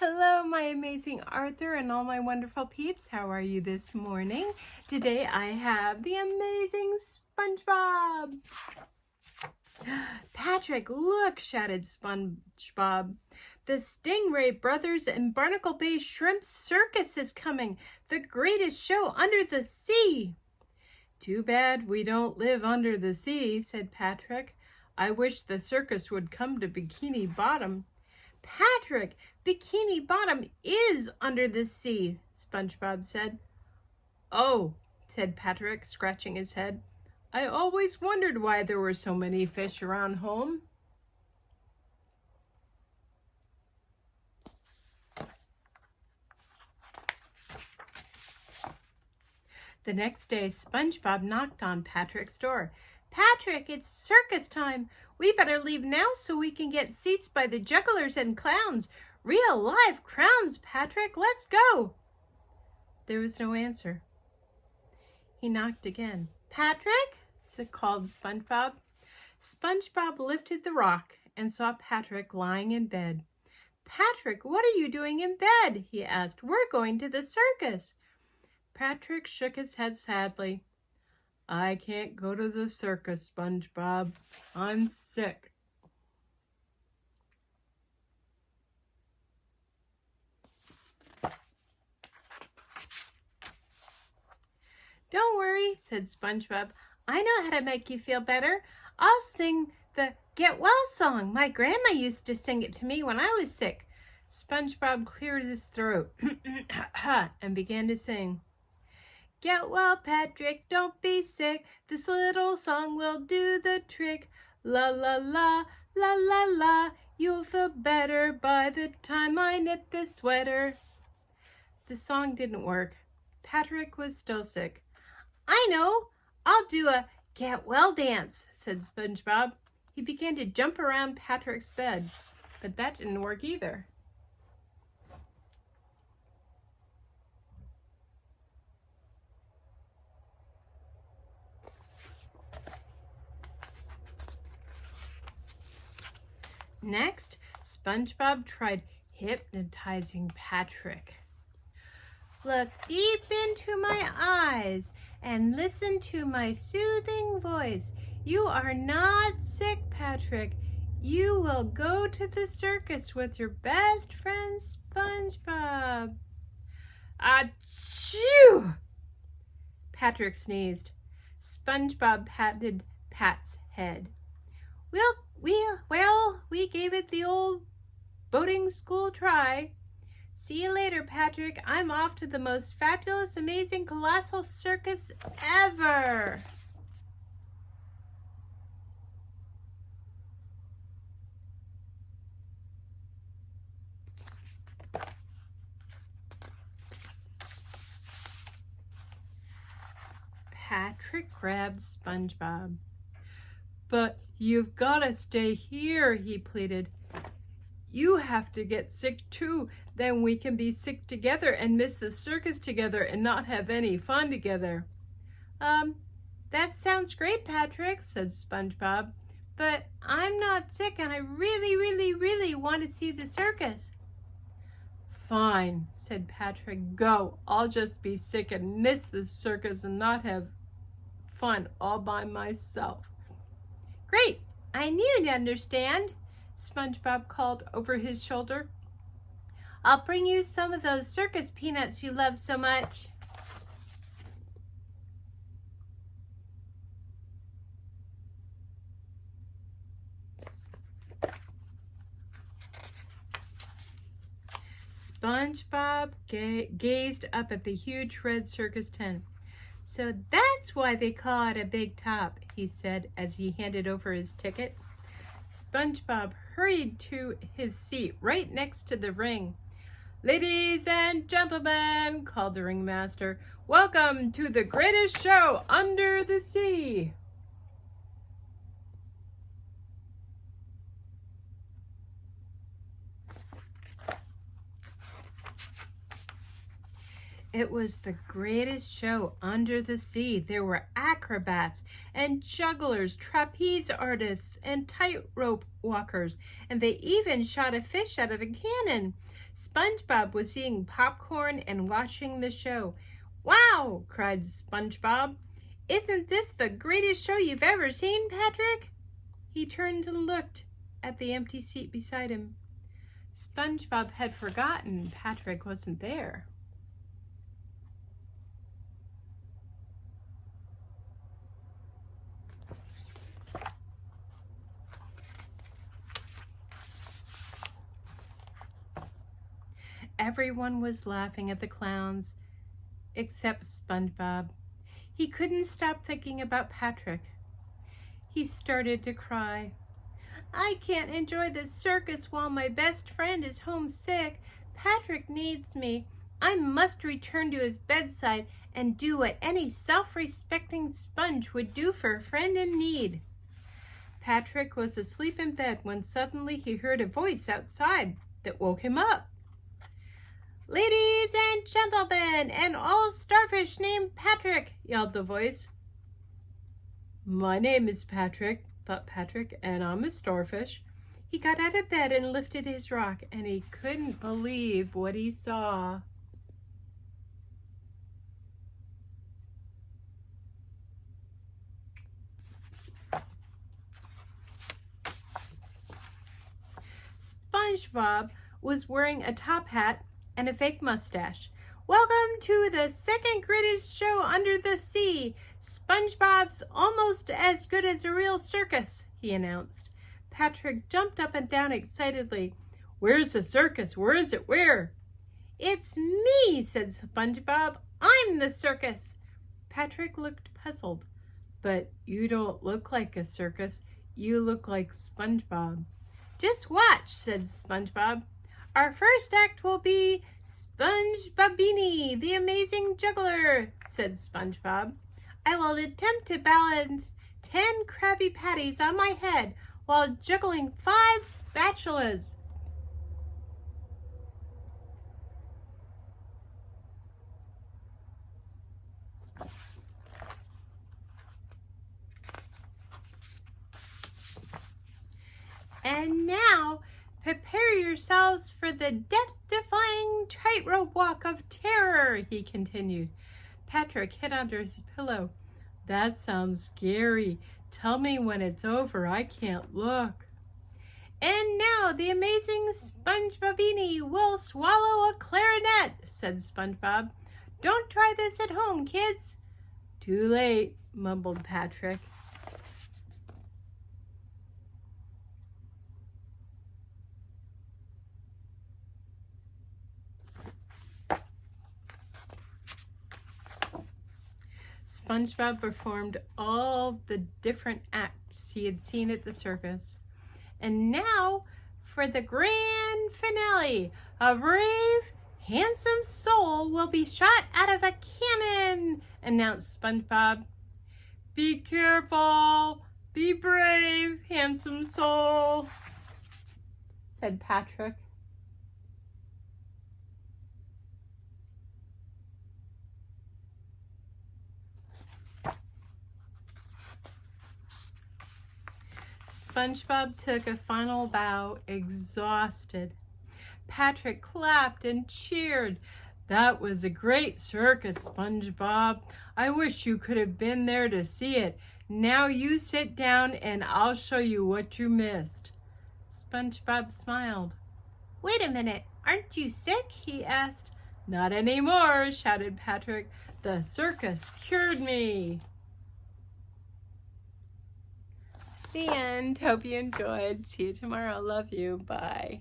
Hello, my amazing Arthur and all my wonderful peeps. How are you this morning? Today I have the amazing SpongeBob. Patrick, look, shouted SpongeBob. The Stingray Brothers and Barnacle Bay Shrimp Circus is coming. The greatest show under the sea. Too bad we don't live under the sea, said Patrick. I wish the circus would come to Bikini Bottom. Patrick, Bikini Bottom is under the sea, SpongeBob said. Oh, said Patrick, scratching his head. I always wondered why there were so many fish around home. The next day, SpongeBob knocked on Patrick's door. Patrick, it's circus time. We better leave now so we can get seats by the jugglers and clowns. Real live crowns, Patrick. Let's go. There was no answer. He knocked again. Patrick? Called SpongeBob. SpongeBob lifted the rock and saw Patrick lying in bed. Patrick, what are you doing in bed? He asked. We're going to the circus. Patrick shook his head sadly. I can't go to the circus, SpongeBob. I'm sick. Don't worry, said SpongeBob. I know how to make you feel better. I'll sing the Get Well song. My grandma used to sing it to me when I was sick. SpongeBob cleared his throat and began to sing. Get well, Patrick, don't be sick. This little song will do the trick. La la la, la la la. You'll feel better by the time I knit this sweater. The song didn't work. Patrick was still sick. I know. I'll do a get well dance, said SpongeBob. He began to jump around Patrick's bed, but that didn't work either. Next, SpongeBob tried hypnotizing Patrick. Look deep into my eyes and listen to my soothing voice. You are not sick, Patrick. You will go to the circus with your best friend, SpongeBob. Achoo! Patrick sneezed. SpongeBob patted Pat's head. Well, we gave it the old boating school try. See you later, Patrick. I'm off to the most fabulous, amazing, colossal circus ever. Patrick grabbed SpongeBob. But you've got to stay here, he pleaded. You have to get sick too. Then we can be sick together and miss the circus together and not have any fun together. That sounds great, Patrick, said SpongeBob. But I'm not sick and I really, really, really want to see the circus. Fine, said Patrick. Go. I'll just be sick and miss the circus and not have fun all by myself. Great. I knew you'd understand, SpongeBob called over his shoulder. I'll bring you some of those circus peanuts you love so much. SpongeBob gazed up at the huge red circus tent. So that's why they call it a big top, he said as he handed over his ticket. SpongeBob hurried to his seat right next to the ring. Ladies and gentlemen, called the ringmaster, welcome to the greatest show under the sea. It was the greatest show under the sea. There were acrobats and jugglers, trapeze artists, and tightrope walkers, and they even shot a fish out of a cannon. SpongeBob was eating popcorn and watching the show. "Wow!" cried SpongeBob. "Isn't this the greatest show you've ever seen, Patrick?" He turned and looked at the empty seat beside him. SpongeBob had forgotten Patrick wasn't there. Everyone was laughing at the clowns, except SpongeBob. He couldn't stop thinking about Patrick. He started to cry. "I can't enjoy the circus while my best friend is homesick. Patrick needs me. I must return to his bedside and do what any self-respecting sponge would do for a friend in need." Patrick was asleep in bed when suddenly he heard a voice outside that woke him up. "Ladies and gentlemen, and all starfish named Patrick," yelled the voice. "My name is Patrick," thought Patrick, "and I'm a starfish." He got out of bed and lifted his rock, and he couldn't believe what he saw. SpongeBob was wearing a top hat and a fake mustache. "Welcome to the second greatest show under the sea. SpongeBob's almost as good as a real circus," he announced. Patrick jumped up and down excitedly. "Where's the circus? Where is it? Where?" "It's me," said SpongeBob. "I'm the circus." Patrick looked puzzled. "But you don't look like a circus. You look like SpongeBob." "Just watch," said SpongeBob. "Our first act will be SpongeBobini, the Amazing Juggler," said SpongeBob. "I will attempt to balance 10 Krabby Patties on my head while juggling 5 spatulas." "And now, prepare yourselves for the death-defying tightrope walk of terror," he continued. Patrick hid under his pillow. "That sounds scary. Tell me when it's over. I can't look." "And now the amazing Spongebobini will swallow a clarinet," said SpongeBob. "Don't try this at home, kids." "Too late," mumbled Patrick. SpongeBob performed all the different acts he had seen at the circus. "And now for the grand finale. A brave, handsome soul will be shot out of a cannon," announced SpongeBob. "Be careful. Be brave, handsome soul," said Patrick. SpongeBob took a final bow, exhausted. Patrick clapped and cheered. "That was a great circus, SpongeBob. I wish you could have been there to see it. Now you sit down and I'll show you what you missed." SpongeBob smiled. "Wait a minute, aren't you sick?" he asked. "Not anymore," shouted Patrick. "The circus cured me." The end. Hope you enjoyed. See you tomorrow. Love you. Bye.